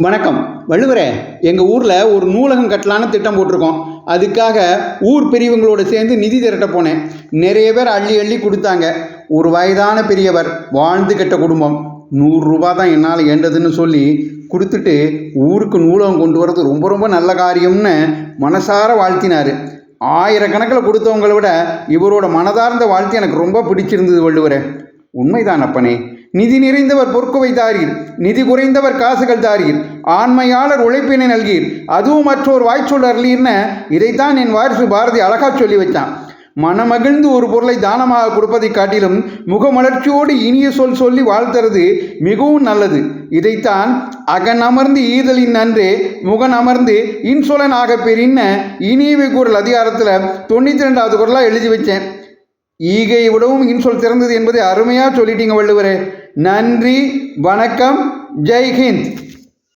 வணக்கம். வள்ளுவரே, எங்கள் ஊரில் ஒரு நூலகம் கட்டலான்னு திட்டம் போட்டிருக்கோம். அதுக்காக ஊர் பெரியவங்களோடு சேர்ந்து நிதி திரட்ட போனேன். நிறைய பேர் அள்ளி அள்ளி கொடுத்தாங்க. ஒரு வயதான பெரியவர், வாழ்ந்து கெட்ட குடும்பம், 100 ரூபா தான் என்னால் ஏண்டதுன்னு சொல்லி கொடுத்துட்டு ஊருக்கு நூலகம் கொண்டு வரது ரொம்ப ரொம்ப நல்ல காரியம்னு மனசார வாழ்த்தினார். ஆயிரக்கணக்கில் கொடுத்தவங்களை விட இவரோட மனதார்ந்த வாழ்த்து எனக்கு ரொம்ப பிடிச்சிருந்தது. வள்ளுவரே, உண்மைதான் அப்பனே. நிதி நிறைந்தவர் பொற்குவை தாரீர், நிதி குறைந்தவர் காசுகள் தாரீர், ஆண்மையாளர் உழைப்பினை நல்கீர், அதுவும் மற்றொரு வாய்ச்சொல் அருளீர்னு இதைத்தான் என் வாரிசு பாரதி அழகா சொல்லி வச்சான். மனமகிழ்ந்து ஒரு பொருளை தானமாக கொடுப்பதை காட்டிலும் முகமலர்ச்சியோடு இனிய சொல் சொல்லி வாழ்த்துறது மிகவும் நல்லது. இதைத்தான் அகன் அமர்ந்து ஈதலின் நன்றே முகன் அமர்ந்து இன்சொலன் ஆக பெறின்னு இனியவை குரல் அதிகாரத்தில் 92வது குரலாக எழுதி வச்சேன். ஈகை விடவும் இன்சொல் சிறந்தது என்பதை அருமையாக சொல்லிட்டீங்க வள்ளுவரே. நன்றி, வணக்கம், ஜெய் ஹிந்த்.